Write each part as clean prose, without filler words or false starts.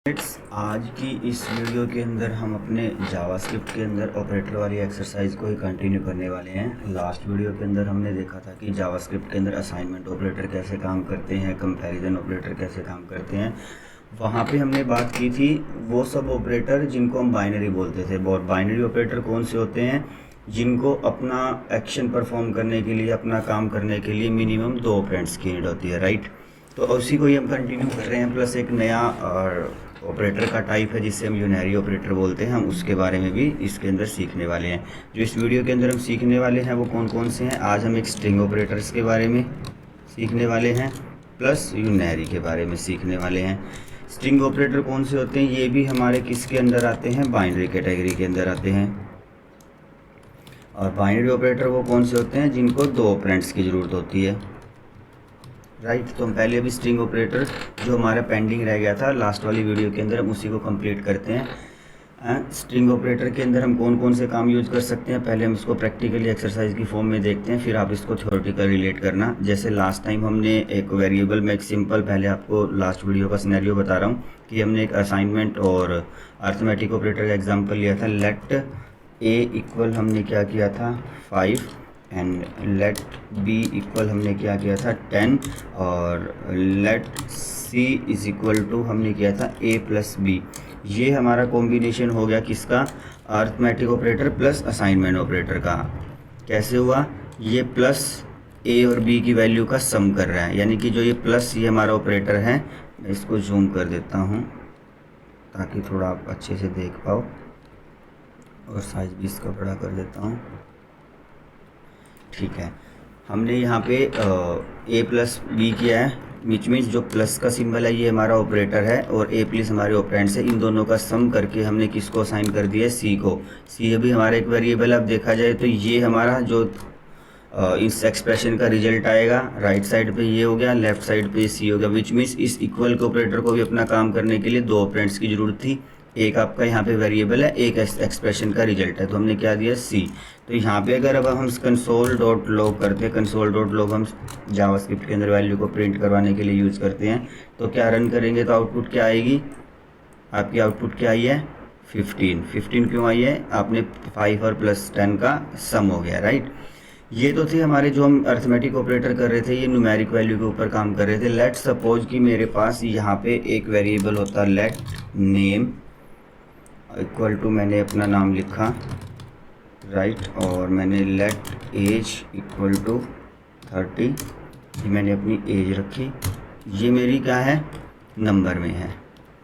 आज की इस वीडियो के अंदर हम अपने जावास्क्रिप्ट के अंदर ऑपरेटर वाली एक्सरसाइज को ही कंटिन्यू करने वाले हैं। लास्ट वीडियो के अंदर हमने देखा था कि जावास्क्रिप्ट के अंदर असाइनमेंट ऑपरेटर कैसे काम करते हैं, कंपैरिजन ऑपरेटर कैसे काम करते हैं। वहाँ पे हमने बात की थी वो सब ऑपरेटर जिनको हम बाइनरी बोलते थे। और बाइनरी ऑपरेटर कौन से होते हैं? जिनको अपना एक्शन परफॉर्म करने के लिए, अपना काम करने के लिए मिनिमम 2 ऑपरेंड्स की नीड होती है, राइट। तो उसी को ही हम कंटिन्यू कर रहे हैं। प्लस एक नया ऑपरेटर का टाइप है जिससे हम यूनरी ऑपरेटर बोलते हैं, हम उसके बारे में भी इसके अंदर सीखने वाले हैं। जो इस वीडियो के अंदर हम सीखने वाले हैं वो कौन कौन से हैं? आज हम एक स्ट्रिंग ऑपरेटर्स के बारे में सीखने वाले हैं, प्लस यूनरी के बारे में सीखने वाले हैं। स्ट्रिंग ऑपरेटर कौन से होते हैं? ये भी हमारे किसके अंदर आते हैं? बाइनरी कैटेगरी के अंदर आते हैं। और बाइनरी ऑपरेटर वो कौन से होते हैं? जिनको 2 ऑपरेंड्स की ज़रूरत होती है, राइट। तो हम पहले अभी स्ट्रिंग ऑपरेटर जो हमारा पेंडिंग रह गया था लास्ट वाली वीडियो के अंदर, हम उसी को कंप्लीट करते हैं। स्ट्रिंग ऑपरेटर के अंदर हम कौन कौन से काम यूज़ कर सकते हैं, पहले हम इसको प्रैक्टिकली एक्सरसाइज की फॉर्म में देखते हैं, फिर आप इसको थ्योरेटिकल रिलेट करना। जैसे लास्ट टाइम हमने एक वेरिएबल में एक सिंपल, पहले आपको लास्ट वीडियो का सिनेरियो बता रहा हूँ कि हमने एक असाइनमेंट और अर्थमेटिक ऑपरेटर का एग्जाम्पल लिया था। लेट ए इक्वल हमने क्या किया था 5 एंड लेट बी इक्वल हमने क्या किया था 10 और let C is equal to हमने किया था a प्लस बी। ये हमारा कॉम्बिनेशन हो गया किसका? Arithmetic operator plus assignment operator का। कैसे हुआ? ये प्लस a और b की वैल्यू का सम कर रहा है, यानी कि जो ये प्लस ये हमारा ऑपरेटर है। मैं इसको जूम कर देता हूँ ताकि थोड़ा आप अच्छे से देख पाओ, और साइज भी इसका बड़ा कर देता हूँ। ठीक है, हमने यहाँ पे a प्लस बी किया है, विच मीन्स जो प्लस का सिंबल है ये हमारा ऑपरेटर है और a प्लस हमारे ऑपरेंड्स है। इन दोनों का सम करके हमने किसको असाइन कर दिया है? c को। c अभी हमारा एक वेरिएबल अब देखा जाए तो ये हमारा जो इस एक्सप्रेशन का रिजल्ट आएगा, राइट साइड पे ये हो गया, लेफ्ट साइड पे c हो गया। विच मीन्स इस इक्वल के ऑपरेटर को भी अपना काम करने के लिए 2 ऑपरेंड्स की जरूरत थी। एक आपका यहाँ पे वेरिएबल है, एक एक्सप्रेशन का रिजल्ट है, तो हमने क्या दिया c। तो यहाँ पे अगर अब हम कंसोल डॉट लॉग करते हैं, कंसोल डॉट लॉग हम जावास्क्रिप्ट के अंदर वैल्यू को प्रिंट करवाने के लिए यूज़ करते हैं। तो क्या रन करेंगे तो आउटपुट क्या आएगी? आपकी आउटपुट क्या आई है? 15 क्यों आई है? आपने 5 और प्लस 10 का सम हो गया, राइट। ये तो थे हमारे जो हम अर्थमेटिक ऑपरेटर कर रहे थे, ये न्यूमेरिक वैल्यू के ऊपर काम कर रहे थे। लेट सपोज कि मेरे पास यहाँ पे एक वेरिएबल होता लेट नेम इक्वल टू, मैंने अपना नाम लिखा, राइट, और मैंने लेट एज इक्वल टू 30, मैंने अपनी एज रखी। ये मेरी क्या है? नंबर में है।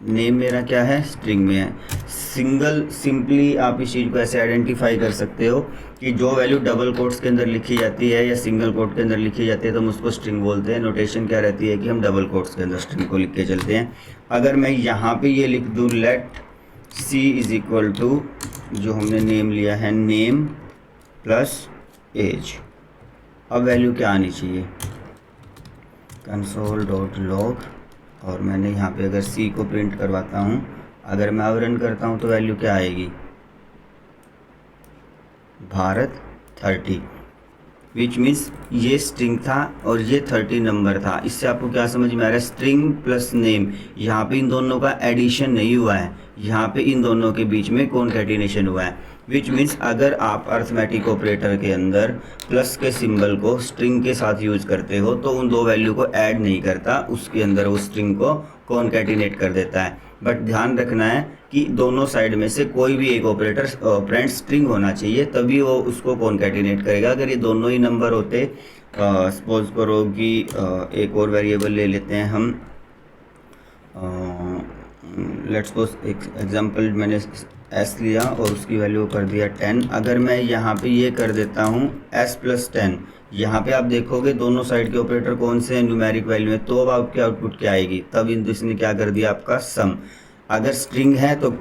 नेम मेरा क्या है? स्ट्रिंग में है। सिंपली आप इस चीज़ को ऐसे आइडेंटिफाई कर सकते हो कि जो वैल्यू डबल कोट्स के अंदर लिखी जाती है या सिंगल कोट के अंदर लिखी जाती है तो हम उसको स्ट्रिंग बोलते हैं। नोटेशन क्या रहती है कि हम डबल कोट्स के अंदर स्ट्रिंग को लिख के चलते हैं। अगर मैं यहाँ पे ये लिख दूँ let c is equal to, जो हमने नेम लिया है, नेम प्लस एज, अब वैल्यू क्या आनी चाहिए? कंसोल डॉट लॉग, और मैंने यहाँ पे अगर c को प्रिंट करवाता हूँ, अगर मैं अब रन करता हूँ तो वैल्यू क्या आएगी? भारत 30, विच मीन्स ये स्ट्रिंग था और ये 30 नंबर था। इससे आपको क्या समझ में आ रहा है? स्ट्रिंग प्लस नेम, यहाँ पे इन दोनों का एडिशन नहीं हुआ है, यहाँ पे इन दोनों के बीच में कॉन्कैटिनेशन हुआ है। विच मीन्स अगर आप अर्थमेटिक ऑपरेटर के अंदर प्लस के सिंबल को स्ट्रिंग के साथ यूज करते हो तो उन 2 वैल्यू को ऐड नहीं करता, उसके अंदर वो स्ट्रिंग को कॉन्कैटिनेट कर देता है। बट ध्यान रखना है कि दोनों साइड में से कोई भी एक ऑपरेटर ऑपरेंड स्ट्रिंग होना चाहिए, तभी वो उसको कॉन्कैटिनेट करेगा। अगर ये दोनों ही नंबर होते, सपोज करो कि एक और वेरिएबल ले लेते हैं हम, लेट्स सपोज एक एग्जांपल, मैंने s लिया और उसकी वैल्यू कर दिया 10। अगर मैं यहाँ पे ये कर देता हूँ s प्लस 10, यहाँ पे आप देखोगे दोनों साइड के ऑपरेटर कौन से हैं? न्यूमेरिक वैल्यू है, तो अब आपकी आउटपुट क्या आएगी? तब इसने क्या कर दिया? आपका सम। अगर स्ट्रिंग है तो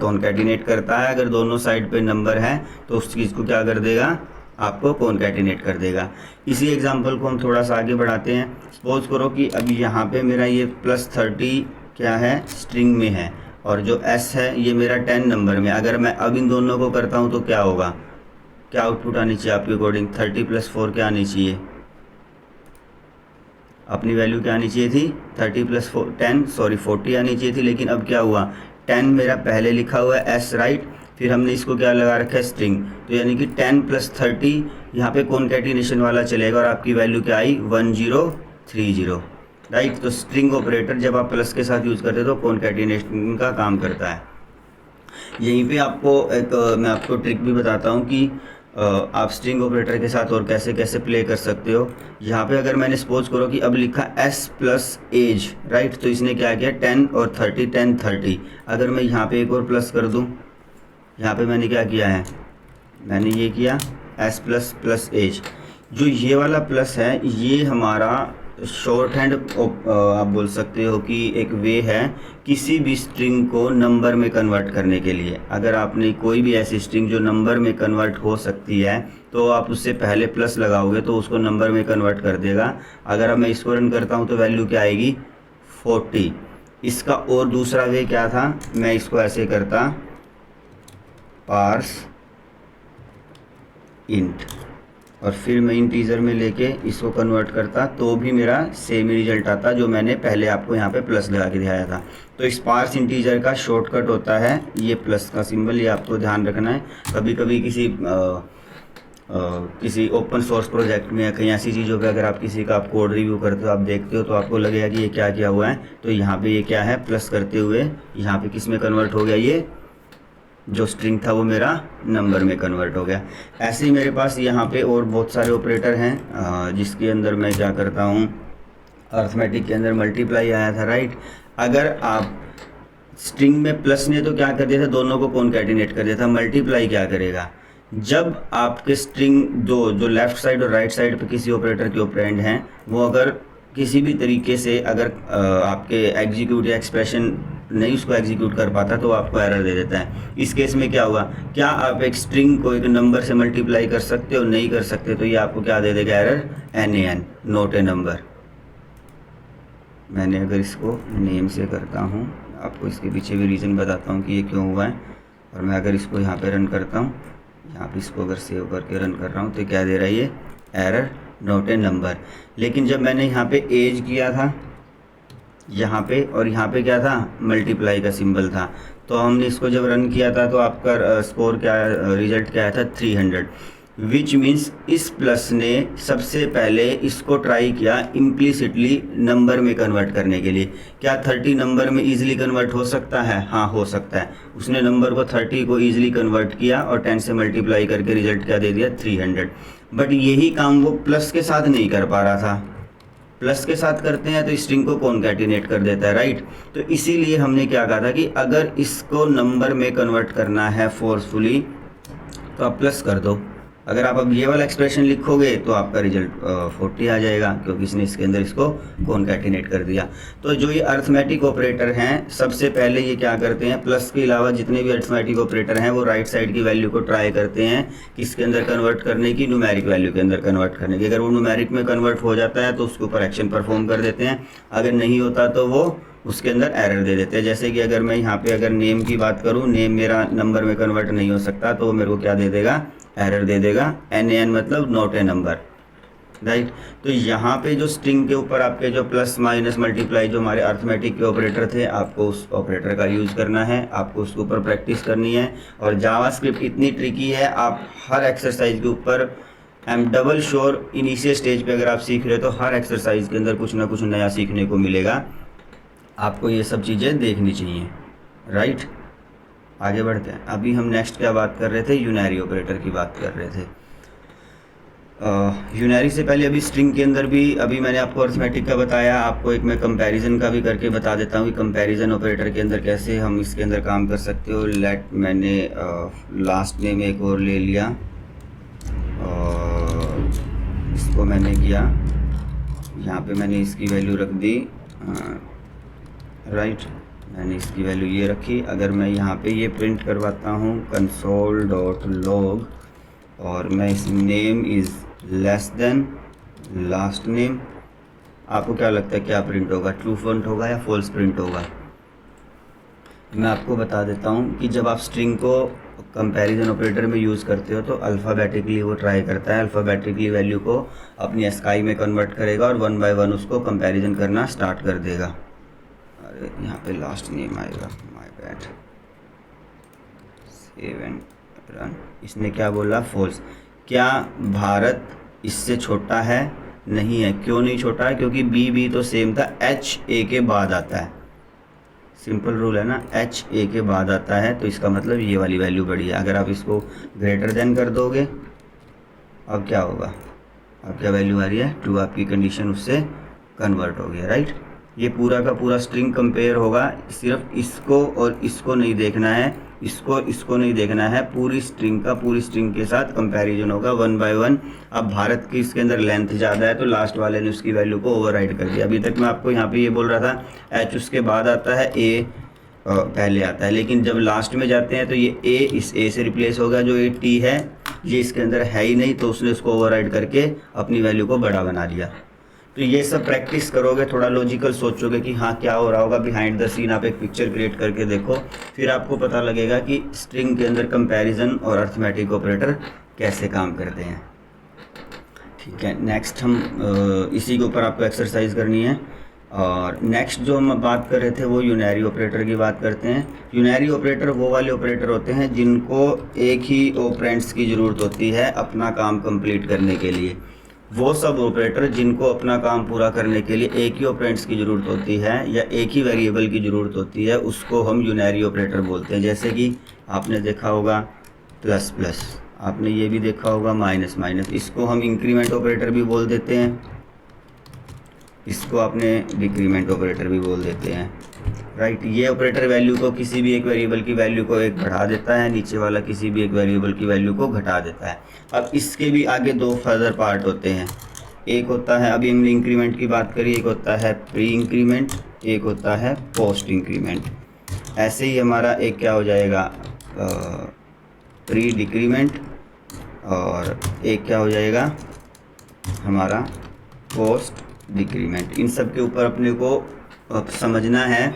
कॉन्कैटिनेट करता है, अगर दोनों साइड पे नंबर है तो उस चीज़ को क्या कर देगा? आपको कॉन्कैटिनेट कर देगा। इसी एग्जांपल को हम थोड़ा सा आगे बढ़ाते हैं। सपोज करो कि अभी यहाँ पे मेरा ये प्लस 30 क्या है? स्ट्रिंग में है, और जो s है ये मेरा 10 नंबर में। अगर मैं अब इन दोनों को करता हूँ तो क्या होगा? क्या आउटपुट आनी चाहिए आपके अकॉर्डिंग? 30 प्लस 4 क्या आनी चाहिए? अपनी वैल्यू क्या आनी चाहिए थी 30 प्लस 10 सॉरी 40 आनी चाहिए थी, लेकिन अब क्या हुआ 10 मेरा पहले लिखा हुआ है एस राइट, फिर हमने इसको क्या लगा रखा है स्ट्रिंग, तो यानी कि 10 प्लस 30 यहाँ पे कॉन्कैटिनेशन वाला चलेगा और आपकी वैल्यू क्या आई 1030 राइट। तो स्ट्रिंग ऑपरेटर जब आप प्लस के साथ यूज़ करते हो तो कॉन्कैटिनेशन का काम करता है। यहीं पे आपको एक मैं आपको ट्रिक भी बताता हूँ कि आप स्ट्रिंग ऑपरेटर के साथ और कैसे कैसे प्ले कर सकते हो। यहाँ पे अगर मैंने सपोज करो कि अब लिखा s प्लस एज राइट, तो इसने क्या किया 10 और 30 10 30। अगर मैं यहाँ पे एक और प्लस कर दूँ, यहाँ पे मैंने क्या किया है, मैंने ये किया s प्लस प्लस एज। जो ये वाला प्लस है ये हमारा शॉर्ट हैंड आप बोल सकते हो कि एक वे है किसी भी स्ट्रिंग को नंबर में कन्वर्ट करने के लिए। अगर आपने कोई भी ऐसी स्ट्रिंग जो नंबर में कन्वर्ट हो सकती है तो आप उससे पहले प्लस लगाओगे तो उसको नंबर में कन्वर्ट कर देगा। अगर अब मैं इसको रन करता हूँ तो वैल्यू क्या आएगी 40। इसका और दूसरा वे क्या था, मैं इसको ऐसे करता पार्स इंट और फिर मैं इंटीजर में लेके इसको कन्वर्ट करता तो भी मेरा सेम रिजल्ट आता जो मैंने पहले आपको यहाँ पे प्लस लगा के दिखाया था। तो इस पार्स इंटीजर का शॉर्टकट होता है ये प्लस का सिंबल, ये आपको ध्यान रखना है। कभी कभी किसी ओपन सोर्स प्रोजेक्ट में या कहीं ऐसी चीज़ों पे अगर आप किसी का आप कोड रिव्यू करते हो, आप देखते हो तो आपको लगेगा कि ये क्या किया हुआ है। तो यहाँ पे ये क्या है प्लस करते हुए यहाँ पे किस में कन्वर्ट हो गया, ये जो स्ट्रिंग था वो मेरा नंबर में कन्वर्ट हो गया। ऐसे ही मेरे पास यहाँ पे और बहुत सारे ऑपरेटर हैं जिसके अंदर मैं क्या करता हूँ, अर्थमेटिक के अंदर मल्टीप्लाई आया था राइट। अगर आप स्ट्रिंग में प्लस ने तो क्या कर दिया था, दोनों को कॉन्कैटिनेट कर दिया था। मल्टीप्लाई क्या करेगा, जब आपके स्ट्रिंग दो जो लेफ्ट साइड और राइट साइड पे किसी ऑपरेटर के ऑपरेंड हैं वो अगर किसी भी तरीके से अगर आपके एग्जीक्यूट या एक्सप्रेशन नहीं उसको एग्जीक्यूट कर पाता तो आपको एरर दे देता है। इस केस में क्या हुआ, क्या आप एक स्ट्रिंग को एक नंबर से मल्टीप्लाई कर सकते हो, नहीं कर सकते, तो ये आपको क्या दे देगा error, NaN not a number. मैंने अगर इसको नेम से करता हूँ, आपको इसके पीछे भी रीज़न बताता हूँ कि ये क्यों हुआ है। और मैं अगर इसको यहाँ पे रन करता हूँ, यहाँ पे इसको अगर सेव करके रन कर रहा हूँ तो क्या दे रहा है ये एरर नॉट ए नंबर। लेकिन जब मैंने यहाँ पे एज किया था यहाँ पे और यहाँ पे क्या था मल्टीप्लाई का सिंबल था, तो हमने इसको जब रन किया था तो आपका स्कोर क्या रिजल्ट क्या आया था 300, विच मीन्स इस प्लस ने सबसे पहले इसको ट्राई किया इम्प्लिसिटली नंबर में कन्वर्ट करने के लिए। क्या 30 नंबर में ईजिली कन्वर्ट हो सकता है, हाँ हो सकता है। उसने नंबर को 30 को ईजिली कन्वर्ट किया और 10 से मल्टीप्लाई करके रिजल्ट क्या दे दिया 300। बट यही काम वो प्लस के साथ नहीं कर पा रहा था। प्लस के साथ करते हैं तो स्ट्रिंग को कॉन्कैटिनेट कर देता है राइट। तो इसीलिए हमने क्या कहा था कि अगर इसको नंबर में कन्वर्ट करना है फोर्सफुली तो आप प्लस कर दो। अगर आप अब ये वाला एक्सप्रेशन लिखोगे तो आपका रिजल्ट 40 आ जाएगा क्योंकि इसने इसके अंदर इसको कॉन्कैटिनेट कर दिया। तो जो ये अर्थमेटिक ऑपरेटर हैं सबसे पहले ये क्या करते हैं, प्लस के अलावा जितने भी अर्थमेटिक ऑपरेटर हैं वो राइट साइड की वैल्यू को ट्राई करते हैं किसके अंदर कन्वर्ट करने की, न्यूमेरिक वैल्यू के अंदर कन्वर्ट करने की। अगर वो न्यूमेरिक में कन्वर्ट हो जाता है तो उसके ऊपर एक्शन परफॉर्म कर देते हैं, अगर नहीं होता तो वो उसके अंदर एरर दे देते हैं। जैसे कि अगर मैं यहाँ पे अगर नेम की बात करूँ, नेम मेरा नंबर में कन्वर्ट नहीं हो सकता तो मेरे को क्या दे देगा, एरर दे देगा NaN मतलब नॉट ए नंबर राइट। तो यहाँ पे जो स्ट्रिंग के ऊपर आपके जो प्लस माइनस मल्टीप्लाई जो हमारे अर्थमेटिक के ऑपरेटर थे, आपको उस ऑपरेटर का यूज़ करना है, आपको उसके ऊपर प्रैक्टिस करनी है। और जावास्क्रिप्ट इतनी ट्रिकी है, आप हर एक्सरसाइज के ऊपर I am double sure initial stage पे अगर आप सीख रहे हो तो हर एक्सरसाइज के अंदर कुछ ना कुछ नया सीखने को मिलेगा। आपको ये सब चीज़ें देखनी चाहिए राइट। आगे बढ़ते हैं। अभी हम नेक्स्ट क्या बात कर रहे थे, यूनरी ऑपरेटर की बात कर रहे थे। यूनरी से पहले अभी स्ट्रिंग के अंदर भी अभी मैंने आपको अर्थमेटिक का बताया, आपको एक मैं कंपैरिजन का भी करके बता देता हूँ कि कंपैरिजन ऑपरेटर के अंदर कैसे हम इसके अंदर काम कर सकते हो। लेट मैंने लास्ट नेम एक और ले लिया और इसको मैंने किया, यहाँ पे मैंने इसकी वैल्यू रख दी राइट, मैंने इसकी वैल्यू ये रखी। अगर मैं यहाँ पे ये प्रिंट करवाता हूँ console.log और मैं इस name is less than last name, आपको क्या लगता है क्या प्रिंट होगा, ट्रू प्रिंट होगा या फॉल्स प्रिंट होगा? मैं आपको बता देता हूँ कि जब आप स्ट्रिंग को कंपैरिजन ऑपरेटर में यूज़ करते हो तो अल्फ़ाबेटिकली वो ट्राई करता है, अल्फ़ाबेटिकली वैल्यू को अपनी स्काई में कन्वर्ट करेगा और 1 बाय 1 उसको कंपैरिजन करना स्टार्ट कर देगा। अरे यहाँ पे लास्ट नेम आएगा, my bad. Save and run. इसने क्या बोला? फॉल्स। क्या भारत इससे छोटा है? नहीं है। क्यों नहीं छोटा है? क्योंकि बी तो सेम था, एच ए के बाद आता है। सिंपल रूल है ना, एच ए के बाद आता है, तो इसका मतलब ये वाली वैल्यू बड़ी है। अगर आप इसको ग्रेटर देन कर दोगे, अब क्या होगा? अब क्या वैल्यू आ रही है? टू। आपकी कंडीशन उससे कन्वर्ट हो गया, राइट। ये पूरा का पूरा स्ट्रिंग कंपेयर होगा, सिर्फ इसको और इसको नहीं देखना है, इसको नहीं देखना है, पूरी स्ट्रिंग के साथ कंपैरिजन होगा 1 बाय 1। अब भारत की इसके अंदर लेंथ ज़्यादा है तो लास्ट वाले ने उसकी वैल्यू को ओवरराइड कर दिया। अभी तक मैं आपको यहाँ पे ये बोल रहा था एच उसके बाद आता है, ए पहले आता है, लेकिन जब लास्ट में जाते हैं तो ये ए इस ए से रिप्लेस होगा, जो ए टी है ये इसके अंदर है ही नहीं, तो उसने उसको ओवरराइड करके अपनी वैल्यू को बड़ा बना दिया। तो ये सब प्रैक्टिस करोगे, थोड़ा लॉजिकल सोचोगे कि हाँ क्या हो रहा होगा बिहाइंड द सीन, आप एक पिक्चर क्रिएट करके देखो, फिर आपको पता लगेगा कि स्ट्रिंग के अंदर कंपैरिजन और अर्थमेटिक ऑपरेटर कैसे काम करते हैं। ठीक है, नेक्स्ट हम इसी के ऊपर आपको एक्सरसाइज करनी है। और नेक्स्ट जो हम बात कर रहे थे वो यूनरी ऑपरेटर की बात करते हैं। यूनरी ऑपरेटर वो वाले ऑपरेटर होते हैं जिनको एक ही ऑपरेंड्स की ज़रूरत होती है अपना काम कंप्लीट करने के लिए। वो सब ऑपरेटर जिनको अपना काम पूरा करने के लिए एक ही ऑपरेंड्स की ज़रूरत होती है या एक ही वेरिएबल की ज़रूरत होती है, उसको हम यूनरी ऑपरेटर बोलते हैं। जैसे कि आपने देखा होगा प्लस प्लस, आपने ये भी देखा होगा माइनस माइनस, इसको हम इंक्रीमेंट ऑपरेटर भी बोल देते हैं, इसको आपने डिक्रीमेंट ऑपरेटर भी बोल देते हैं, राइट। ये ऑपरेटर वैल्यू को किसी भी एक वेरिएबल की वैल्यू को एक बढ़ा देता है, नीचे वाला किसी भी एक वेरिएबल की वैल्यू को घटा देता है। अब इसके भी आगे दो फर्दर पार्ट होते हैं, एक होता है, अभी हमने इंक्रीमेंट की बात करी, एक होता है प्री इंक्रीमेंट, एक होता है पोस्ट इंक्रीमेंट। ऐसे ही हमारा एक क्या हो जाएगा, प्री डिक्रीमेंट, और एक क्या हो जाएगा हमारा पोस्ट डिक्रीमेंट। इन सब के ऊपर अपने को समझना है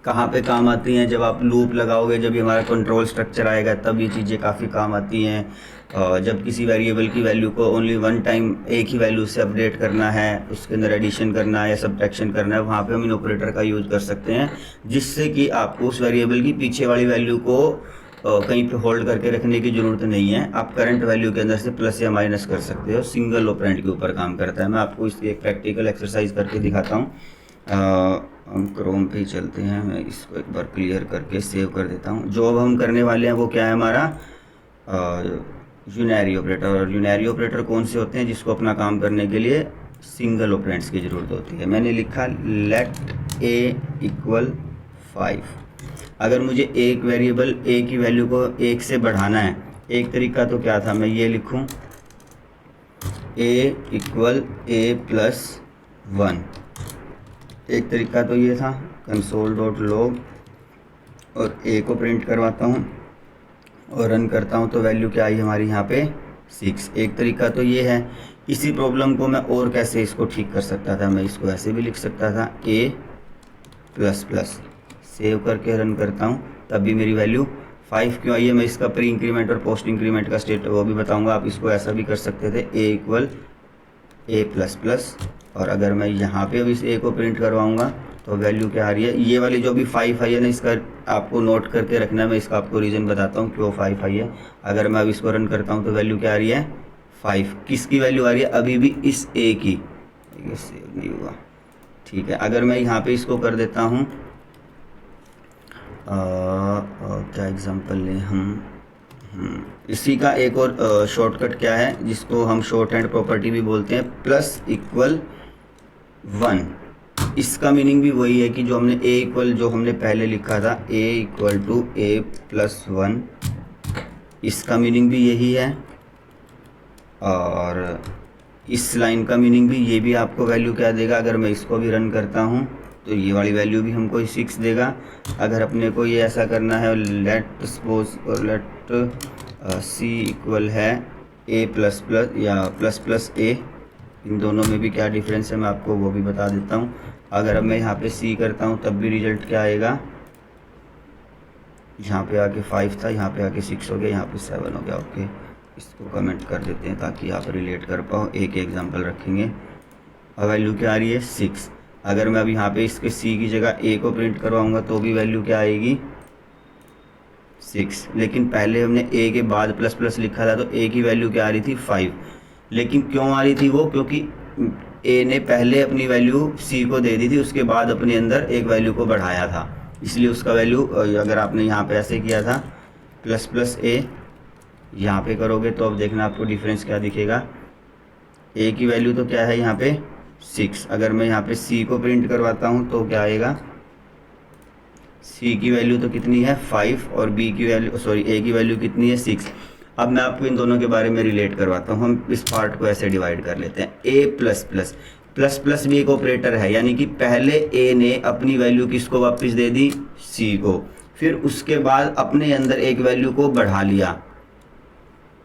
कहाँ पे काम आती हैं। जब आप लूप लगाओगे, जब ये हमारा कंट्रोल स्ट्रक्चर आएगा, तब ये चीज़ें काफ़ी काम आती हैं। जब किसी वेरिएबल की वैल्यू को ओनली वन टाइम एक ही वैल्यू से अपडेट करना है, उसके अंदर एडिशन करना है या सब्ट्रैक्शन करना है, वहाँ पे हम इन ऑपरेटर का यूज़ कर सकते हैं, जिससे कि आपको उस वेरिएबल की पीछे वाली वैल्यू को कहीं पे होल्ड करके रखने की ज़रूरत नहीं है। आप करंट वैल्यू के अंदर से प्लस या माइनस कर सकते हो। सिंगल ऑपरेंड के ऊपर काम करता है। मैं आपको इसकी एक प्रैक्टिकल एक्सरसाइज करके दिखाता हूँ। हम क्रोम पे ही चलते हैं, मैं इसको एक बार क्लियर करके सेव कर देता हूँ। जो अब हम करने वाले हैं वो क्या है हमारा यूनरी ऑपरेटर। और यूनरी ऑपरेटर कौन से होते हैं? जिसको अपना काम करने के लिए सिंगल ऑपरेंड्स की ज़रूरत होती है। मैंने लिखा लेट ए इक्वल 5। अगर मुझे एक वेरिएबल ए की वैल्यू को 1 से बढ़ाना है, एक तरीका तो क्या था, मैं ये लिखूं ए इक्वल ए प्लस 1। एक तरीका तो ये था, कंसोल डॉट लॉग और ए को प्रिंट करवाता हूँ और रन करता हूँ तो वैल्यू क्या आई हमारी यहाँ पे 6। एक तरीका तो ये है। इसी प्रॉब्लम को मैं और कैसे इसको ठीक कर सकता था, मैं इसको ऐसे भी लिख सकता था ए प्लस प्लस, सेव करके रन करता हूँ तब भी मेरी वैल्यू 5 क्यों आई है। मैं इसका प्री इंक्रीमेंट और पोस्ट इंक्रीमेंट का स्टेट वो भी बताऊँगा। आप इसको ऐसा भी कर सकते थे, ए इक्वल ए प्लस प्लस, और अगर मैं यहाँ पे अब इस ए को प्रिंट करवाऊँगा तो वैल्यू क्या आ रही है, ये वाली जो भी 5 आई है ना, इसका आपको नोट करके रखना है। मैं इसका आपको रीज़न बताता हूँ क्यों 5 आई है। अगर मैं अब इसको रन करता हूँ तो वैल्यू क्या आ रही है 5। किसकी वैल्यू आ रही है? अभी भी इस ए की। ये सेव नहीं हुआ, ठीक है। अगर मैं यहाँ पे इसको कर देता हूँ, क्या एग्जांपल लें हम, इसी का एक और शॉर्टकट क्या है जिसको हम शॉर्ट हैंड प्रॉपर्टी भी बोलते हैं, प्लस इक्वल 1। इसका मीनिंग भी वही है कि जो हमने ए इक्वल जो हमने पहले लिखा था, ए इक्वल टू ए प्लस 1, इसका मीनिंग भी यही है। और इस लाइन का मीनिंग भी ये भी आपको वैल्यू क्या देगा, अगर मैं इसको भी रन करता हूँ तो ये वाली वैल्यू भी हमको 6 देगा। अगर अपने को ये ऐसा करना है, लेट सपोज और लेट सी इक्वल है ए प्लस प्लस या प्लस प्लस ए, इन दोनों में भी क्या डिफरेंस है मैं आपको वो भी बता देता हूँ। अगर अब मैं यहाँ पे सी करता हूँ तब भी रिजल्ट क्या आएगा, यहाँ पे आके 5 था, यहाँ पे आके 6 हो गया, यहाँ पे 7 हो गया। ओके, इसको कमेंट कर देते हैं ताकि आप रिलेट कर पाओ। एक एग्जांपल रखेंगे। अब वैल्यू क्या आ रही है 6। अगर मैं अब यहाँ पे इसके सी की जगह ए को प्रिंट करवाऊँगा तो भी वैल्यू क्या आएगी 6। लेकिन पहले हमने ए के बाद प्लस प्लस लिखा था तो ए की वैल्यू क्या आ रही थी 5। लेकिन क्यों आ रही थी वो, क्योंकि ए ने पहले अपनी वैल्यू सी को दे दी थी, उसके बाद अपने अंदर एक वैल्यू को बढ़ाया था, इसलिए उसका वैल्यू, अगर आपने यहाँ पे ऐसे किया था प्लस प्लस ए, यहाँ पे करोगे तो अब देखना आपको डिफरेंस क्या दिखेगा। ए की वैल्यू तो क्या है यहाँ पे 6। अगर मैं यहाँ पे सी को प्रिंट करवाता हूँ तो क्या आएगा, सी की वैल्यू तो कितनी है 5 और बी की वैल्यू, सॉरी, ए की वैल्यू कितनी है 6। अब मैं आपको इन दोनों के बारे में रिलेट करवाता हूँ। हम इस पार्ट को ऐसे डिवाइड कर लेते हैं। ए प्लस प्लस, प्लस प्लस भी एक ऑपरेटर है, यानी कि पहले ए ने अपनी वैल्यू किसको वापस दे दी, सी को, फिर उसके बाद अपने अंदर एक वैल्यू को बढ़ा लिया।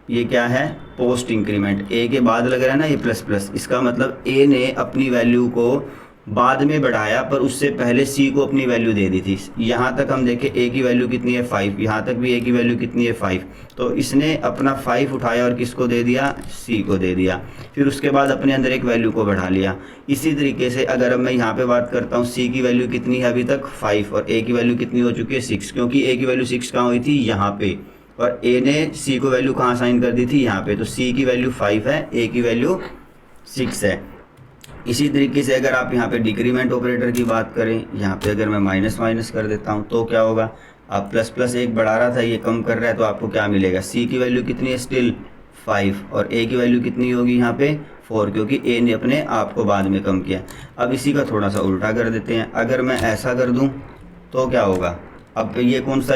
ये क्या है, पोस्ट इंक्रीमेंट। ए के बाद लग रहा है ना ये प्लस प्लस, इसका मतलब ए ने अपनी वैल्यू को बाद में बढ़ाया, पर उससे पहले सी को अपनी वैल्यू दे दी थी। यहाँ तक हम देखें ए की वैल्यू कितनी है 5, यहाँ तक भी ए की वैल्यू कितनी है 5, तो इसने अपना 5 उठाया और किसको दे दिया, सी को दे दिया, फिर उसके बाद अपने अंदर एक वैल्यू को बढ़ा लिया। इसी तरीके से अगर अब मैं यहाँ पे बात करता हूँ, सी की वैल्यू कितनी है अभी तक 5 और ए की वैल्यू कितनी हो चुकी है 6, क्योंकि ए की वैल्यू 6 कहाँ हुई थी, यहाँ पे, और ए ने सी को वैल्यू कहाँ साइन कर दी थी, यहाँ पे, तो सी की वैल्यू 5 है, ए की वैल्यू 6 है। इसी तरीके से अगर आप यहाँ पे डिक्रीमेंट ऑपरेटर की बात करें, यहाँ पे अगर मैं माइनस माइनस कर देता हूँ तो क्या होगा, आप प्लस प्लस एक बढ़ा रहा था, ये कम कर रहा है, तो आपको क्या मिलेगा, सी की वैल्यू कितनी है स्टिल 5 और ए की वैल्यू कितनी होगी यहाँ पे 4, क्योंकि ए ने अपने आप को बाद में कम किया। अब इसी का थोड़ा सा उल्टा कर देते हैं। अगर मैं ऐसा कर दूँ तो क्या होगा, अब ये कौन सा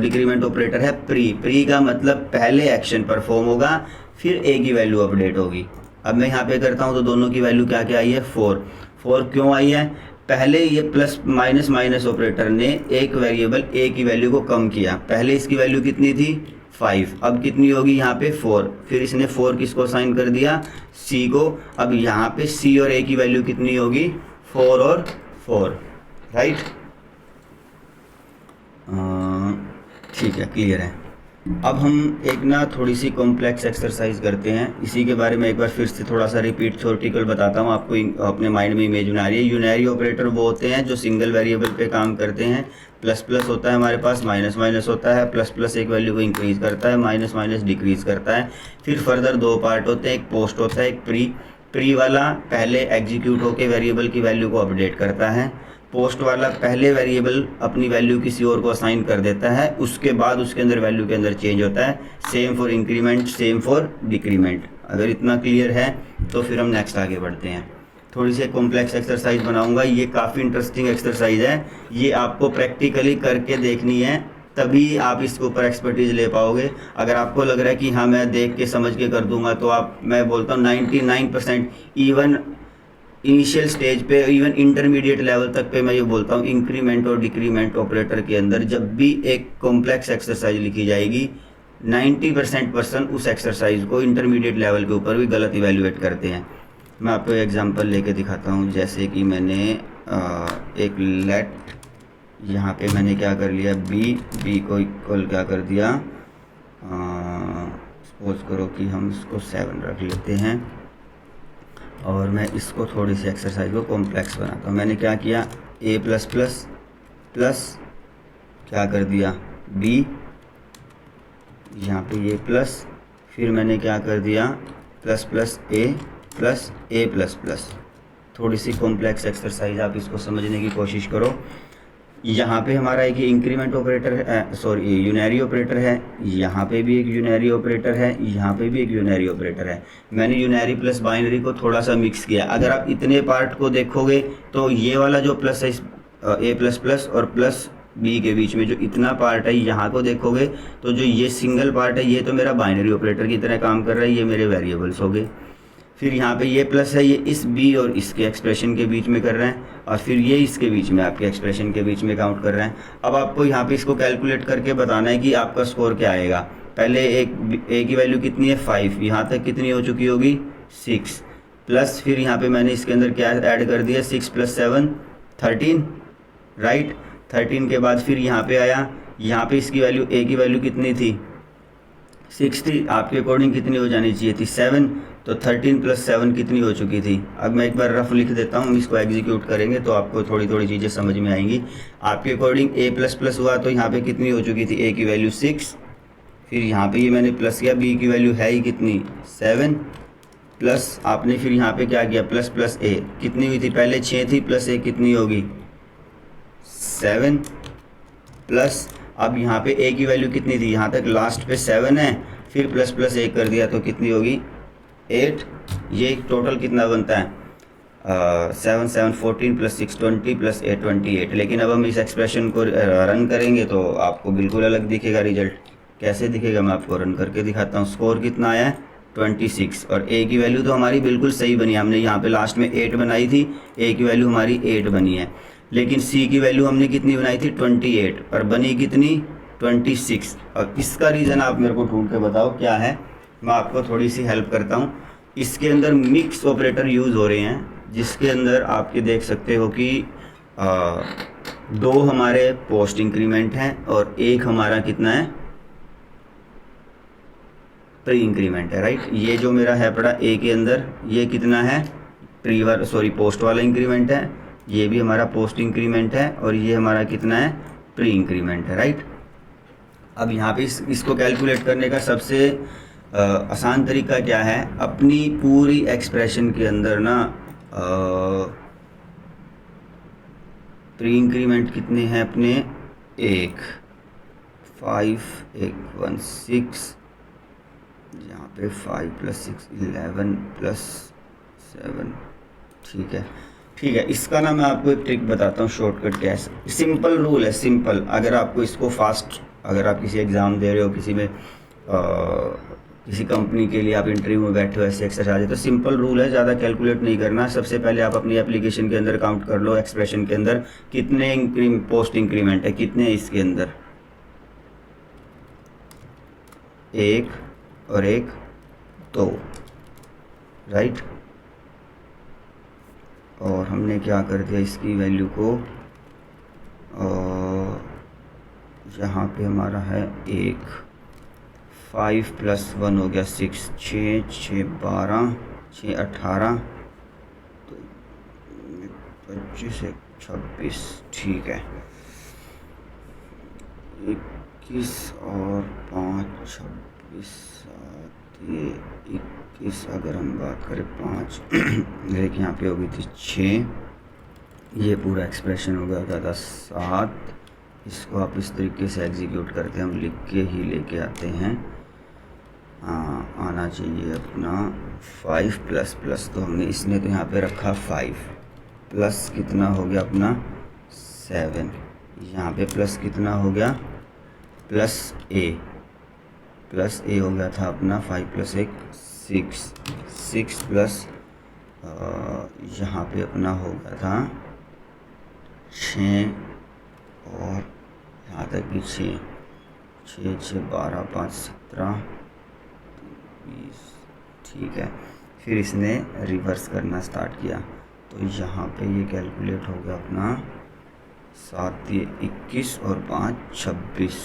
डिक्रीमेंट ऑपरेटर है, प्री। प्री का मतलब पहले एक्शन परफॉर्म होगा, फिर ए की वैल्यू अपडेट होगी। अब मैं यहाँ पे करता हूँ तो दोनों की वैल्यू क्या क्या आई है 4 क्यों आई है, पहले ये प्लस माइनस माइनस ऑपरेटर ने एक वेरिएबल ए की वैल्यू को कम किया। पहले इसकी वैल्यू कितनी थी 5, अब कितनी होगी यहाँ पे 4, फिर इसने 4 किसको साइन कर दिया, सी को। अब यहाँ पे सी और ए की वैल्यू कितनी होगी 4 और 4, राइट। ठीक है, क्लियर है। अब हम एक ना थोड़ी सी कॉम्प्लेक्स एक्सरसाइज करते हैं। इसी के बारे में एक बार फिर से थोड़ा सा रिपीट थ्योरेटिकल बताता हूँ आपको, अपने माइंड में इमेज बना रही है। यूनरी ऑपरेटर वो होते हैं जो सिंगल वेरिएबल पे काम करते हैं। प्लस प्लस होता है हमारे पास, माइनस माइनस होता है। प्लस प्लस एक वैल्यू को इंक्रीज करता है, माइनस माइनस डिक्रीज करता है। फिर फर्दर दो पार्ट होते हैं, एक पोस्ट होता है, एक प्री। प्री वाला पहले एग्जीक्यूट होकर वेरिएबल की वैल्यू को अपडेट करता है। पोस्ट वाला पहले वेरिएबल अपनी वैल्यू किसी और को असाइन कर देता है, उसके बाद उसके अंदर वैल्यू के अंदर चेंज होता है। Same for increment, same for decrement. अगर इतना क्लियर है तो फिर हम नेक्स्ट आगे बढ़ते हैं। थोड़ी सी कॉम्प्लेक्स एक्सरसाइज बनाऊंगा, ये काफ़ी इंटरेस्टिंग एक्सरसाइज है। ये आपको प्रैक्टिकली करके देखनी है, तभी आप इसके ऊपर एक्सपर्टीज ले पाओगे। अगर आपको लग रहा है कि हाँ मैं देख के समझ के कर दूंगा, तो आप, मैं बोलता हूँ 99% इवन इनिशियल स्टेज पे, इवन इंटरमीडिएट लेवल तक पे मैं ये बोलता हूँ, इंक्रीमेंट और डिक्रीमेंट ऑपरेटर के अंदर जब भी एक कॉम्प्लेक्स एक्सरसाइज लिखी जाएगी, 90% पर्सन उस एक्सरसाइज को इंटरमीडिएट लेवल के ऊपर भी गलत इवेल्युएट करते हैं। मैं आपको एग्जांपल लेके दिखाता हूँ। जैसे कि मैंने एक लेट, यहाँ पे मैंने क्या कर लिया, बी को इक्वल क्या कर दिया, सपोज करो कि हम इसको 7 रख लेते हैं, और मैं इसको थोड़ी सी एक्सरसाइज को कॉम्प्लेक्स बनाता हूँ। मैंने क्या किया, ए प्लस प्लस प्लस क्या कर दिया बी, यहाँ पे ये प्लस, फिर मैंने क्या कर दिया प्लस प्लस ए प्लस प्लस। थोड़ी सी कॉम्प्लेक्स एक्सरसाइज, आप इसको समझने की कोशिश करो। यहाँ पे हमारा एक इंक्रीमेंट ऑपरेटर है, सॉरी यूनरी ऑपरेटर है, यहाँ पे भी एक यूनरी ऑपरेटर है, यहाँ पे भी एक यूनरी ऑपरेटर है। मैंने यूनरी प्लस बाइनरी को थोड़ा सा मिक्स किया। अगर आप इतने पार्ट को देखोगे तो ये वाला जो प्लस है, ए प्लस प्लस और प्लस बी के बीच में जो इतना पार्ट है, यहाँ को देखोगे तो जो ये सिंगल पार्ट है, ये तो मेरा बाइनरी ऑपरेटर की तरह काम कर रहा है, ये मेरे वेरिएबल्स हो गए। फिर यहाँ पे ये प्लस है, ये इस बी और इसके एक्सप्रेशन के बीच में कर रहे हैं, और फिर ये इसके बीच में, आपके एक्सप्रेशन के बीच में काउंट कर रहे हैं। अब आपको यहाँ पे इसको कैलकुलेट करके बताना है कि आपका स्कोर क्या आएगा। पहले एक ए की वैल्यू कितनी है 5, यहाँ तक कितनी हो चुकी होगी 6, प्लस फिर यहाँ पे मैंने इसके अंदर क्या ऐड कर दिया, 6 + 7 13, राइट। 13 के बाद फिर यहाँ पे आया, यहाँ पे इसकी वैल्यू ए की वैल्यू कितनी थी 6 थी, आपके अकॉर्डिंग कितनी हो जानी चाहिए थी 7, तो 13 + 7 कितनी हो चुकी थी। अब मैं एक बार रफ लिख देता हूँ, इसको एग्जीक्यूट करेंगे तो आपको थोड़ी थोड़ी चीज़ें समझ में आएंगी। आपके अकॉर्डिंग ए ++ हुआ तो यहाँ पे कितनी हो चुकी थी, ए की वैल्यू 6, फिर यहाँ पे ये मैंने प्लस किया, बी की वैल्यू है ही कितनी 7, प्लस आपने फिर यहाँ पे क्या किया प्लस ए कितनी हुई थी, पहले 6 थी, प्लस ए कितनी होगी 7, प्लस अब यहाँ पे ए की वैल्यू कितनी थी, यहाँ तक लास्ट पे 7 है, फिर प्लस ए कर दिया तो कितनी होगी 8। ये टोटल कितना बनता है 7 7 14 + 6 20 + 8 28। लेकिन अब हम इस एक्सप्रेशन को रन करेंगे तो आपको बिल्कुल अलग दिखेगा रिजल्ट। कैसे दिखेगा मैं आपको रन करके दिखाता हूँ। स्कोर कितना आया है 26, और ए की वैल्यू तो हमारी बिल्कुल सही बनी है, हमने यहाँ पे लास्ट में 8 बनाई थी, ए की वैल्यू हमारी 8 बनी है। लेकिन सी की वैल्यू हमने कितनी बनाई थी 28, और बनी कितनी 26। और इसका रीज़न आप मेरे को ढूंढ के बताओ क्या है, मैं आपको थोड़ी सी हेल्प करता हूँ। इसके अंदर मिक्स ऑपरेटर यूज़ हो रहे हैं, जिसके अंदर आपके देख सकते हो कि 2 हमारे पोस्ट इंक्रीमेंट हैं और 1 हमारा कितना है प्री इंक्रीमेंट है, राइट। ये जो मेरा है पड़ा ए के अंदर ये कितना है पोस्ट वाला इंक्रीमेंट है, ये भी हमारा पोस्ट इंक्रीमेंट है, और ये हमारा कितना है प्री इंक्रीमेंट है, राइट। अब यहाँ पे इसको कैलकुलेट करने का सबसे आसान तरीका क्या है, अपनी पूरी एक्सप्रेशन के अंदर ना प्री इंक्रीमेंट कितने हैं अपने 1 5 1 1 6, यहाँ पे 5 + 6 11 + 7, ठीक है। इसका ना मैं आपको एक ट्रिक बताता हूँ, शॉर्टकट कैसे, सिंपल रूल है, सिंपल। अगर आपको इसको फास्ट, अगर आप किसी एग्ज़ाम दे रहे हो, किसी में किसी कंपनी के लिए आप इंटरव्यू में बैठे हो, ऐसे एक्सरसाइज है, तो सिंपल रूल है, ज़्यादा कैलकुलेट नहीं करना। सबसे पहले आप अपनी एप्लीकेशन के अंदर काउंट कर लो, एक्सप्रेशन के अंदर कितने पोस्ट इंक्रीमेंट है, कितने इसके अंदर 1 और 1 2, राइट। और हमने क्या कर दिया, इसकी वैल्यू को यहाँ पे हमारा है 1, 5 + 1 हो गया 6, 6 6 12 6 18, तो 25 26, ठीक है। 21 और 5 26 7 ये 21, अगर हम बात करें 5 एक यहाँ पे होगी थी 6, ये पूरा एक्सप्रेशन हो गया था 7। इसको आप इस तरीके से एग्जीक्यूट करते हैं, हम लिख के ही लेके आते हैं। आना चाहिए अपना 5 ++ तो हमने इसने तो यहाँ पे रखा 5, प्लस कितना हो गया अपना 7, यहाँ पे प्लस कितना हो गया प्लस ए हो गया था अपना 5 + 1 6 प्लस यहाँ पे अपना हो गया था 6, और यहाँ तक भी 6 6 12 5 17 20, ठीक है। फिर इसने रिवर्स करना स्टार्ट किया, तो यहाँ पे ये कैलकुलेट हो गया अपना 7 21 और 5 26,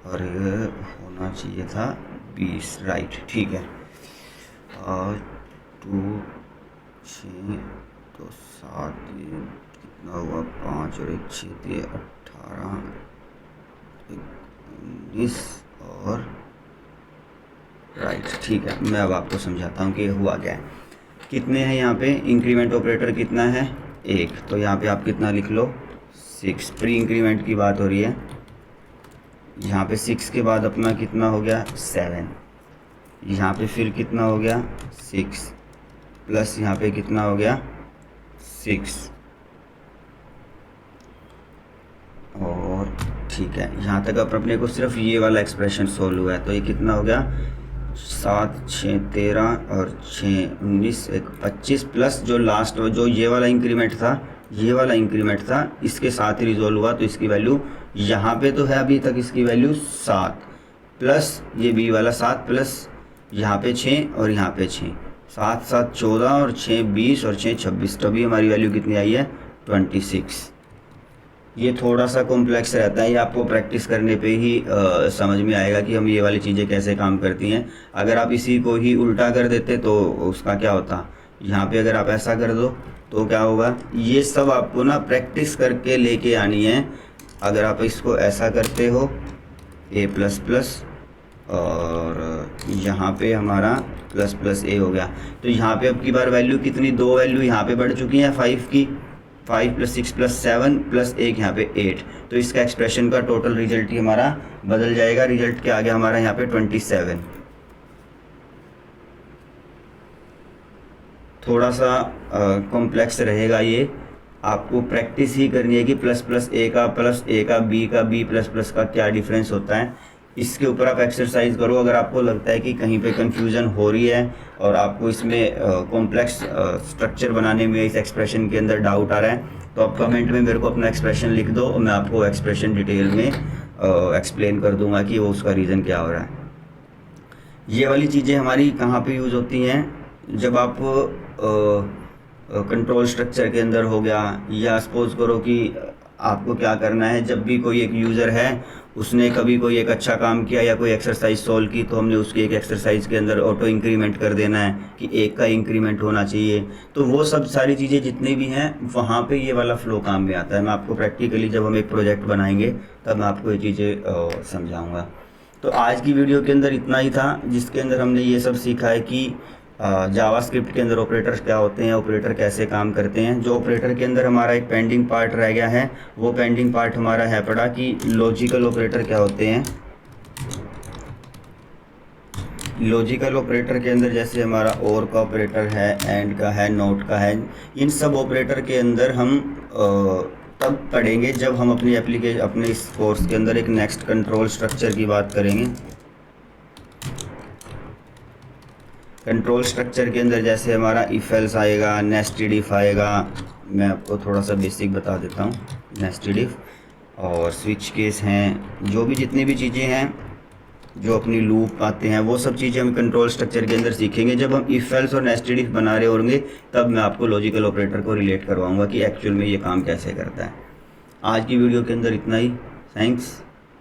और होना चाहिए था 20, राइट, ठीक है। और 2 6 तो 7 ये कितना हुआ 5 और 1 6 ये 18 19 और राइट, ठीक है। मैं अब आपको समझाता हूँ कि हुआ क्या है। कितने हैं यहाँ पे इंक्रीमेंट ऑपरेटर कितना है 1, तो यहाँ पे आप कितना लिख लो 6, प्री इंक्रीमेंट की बात हो रही है। यहाँ पे 6 के बाद अपना कितना हो गया 7, यहाँ पे फिर कितना हो गया 6, प्लस यहाँ पे कितना हो गया 6, और ठीक है। यहाँ तक अब अपने को सिर्फ ये वाला एक्सप्रेशन सोल्व हुआ है, तो ये कितना हो गया 7 6 13 और 6 19 1 25, प्लस जो लास्ट जो ये वाला इंक्रीमेंट था इसके साथ ही रिजोल्व हुआ, तो इसकी वैल्यू यहाँ पे तो है अभी तक इसकी वैल्यू 7, प्लस ये बी वाला 7, प्लस यहाँ पे 6 और यहाँ पे 6, 7 7 14 और 6 20 और 6 26, तो अभी हमारी वैल्यू कितनी आई है 26। ये थोड़ा सा कॉम्प्लेक्स रहता है, ये आपको प्रैक्टिस करने पे ही समझ में आएगा कि हम ये वाली चीज़ें कैसे काम करती हैं। अगर आप इसी को ही उल्टा कर देते तो उसका क्या होता, यहाँ पे अगर आप ऐसा कर दो तो क्या होगा, ये सब आपको ना प्रैक्टिस करके लेके आनी है। अगर आप इसको ऐसा करते हो a प्लस प्लस और यहाँ पे हमारा प्लस प्लस ए हो गया, तो यहाँ पे अब की बार वैल्यू कितनी, 2 वैल्यू यहाँ पे बढ़ चुकी हैं 5 की, 5 प्लस 6 प्लस 7 प्लस 1 यहाँ पे 8, तो इसका एक्सप्रेशन का टोटल रिजल्ट ही हमारा बदल जाएगा। रिजल्ट क्या आ गया हमारा यहाँ पे 27। थोड़ा सा कॉम्प्लेक्स रहेगा ये, आपको प्रैक्टिस ही करनी है कि प्लस प्लस ए का बी प्लस प्लस का क्या डिफरेंस होता है। इसके ऊपर आप एक्सरसाइज करो। अगर आपको लगता है कि कहीं पे कन्फ्यूज़न हो रही है और आपको इसमें कॉम्प्लेक्स स्ट्रक्चर बनाने में, इस एक्सप्रेशन के अंदर डाउट आ रहा है, तो आप कमेंट में मेरे को अपना एक्सप्रेशन लिख दो और मैं आपको एक्सप्रेशन डिटेल में एक्सप्लेन कर दूंगा कि वो उसका रीज़न क्या हो रहा है। ये वाली चीज़ें हमारी कहाँ पे यूज़ होती हैं, जब आप कंट्रोल स्ट्रक्चर के अंदर हो गया, या सपोज करो कि आपको क्या करना है, जब भी कोई एक यूज़र है उसने कभी कोई एक अच्छा काम किया या कोई एक्सरसाइज सॉल्व की, तो हमने उसकी एक एक्सरसाइज के अंदर ऑटो इंक्रीमेंट कर देना है कि 1 का इंक्रीमेंट होना चाहिए। तो वो सब सारी चीज़ें जितनी भी हैं वहाँ पे ये वाला फ्लो काम में आता है। मैं आपको प्रैक्टिकली जब हम एक प्रोजेक्ट बनाएंगे तब मैं आपको ये चीज़ें समझाऊँगा। तो आज की वीडियो के अंदर इतना ही था, जिसके अंदर हमने ये सब सीखा है कि जावास्क्रिप्ट के अंदर ऑपरेटर्स क्या होते हैं, ऑपरेटर कैसे काम करते हैं। जो ऑपरेटर के अंदर हमारा एक पेंडिंग पार्ट रह गया है, वो पेंडिंग पार्ट हमारा है पड़ा कि लॉजिकल ऑपरेटर क्या होते हैं। लॉजिकल ऑपरेटर के अंदर जैसे हमारा और का ऑपरेटर है, एंड का है, नोट का है, इन सब ऑपरेटर के अंदर हम तब पढ़ेंगे जब हम अपने इस कोर्स के अंदर एक नेक्स्ट कंट्रोल स्ट्रक्चर की बात करेंगे। कंट्रोल स्ट्रक्चर के अंदर जैसे हमारा इफ एल्स आएगा, नेस्टेड इफ आएगा, मैं आपको थोड़ा सा बेसिक बता देता हूँ। नेस्टेड इफ और स्विच केस हैं, जो भी जितनी भी चीज़ें हैं जो अपनी लूप आते हैं, वो सब चीज़ें हम कंट्रोल स्ट्रक्चर के अंदर सीखेंगे। जब हम इफ एल्स और नेस्टेड इफ बना रहे होंगे तब मैं आपको लॉजिकल ऑपरेटर को रिलेट करवाऊँगा कि एक्चुअल में ये काम कैसे करता है। आज की वीडियो के अंदर इतना ही। थैंक्स।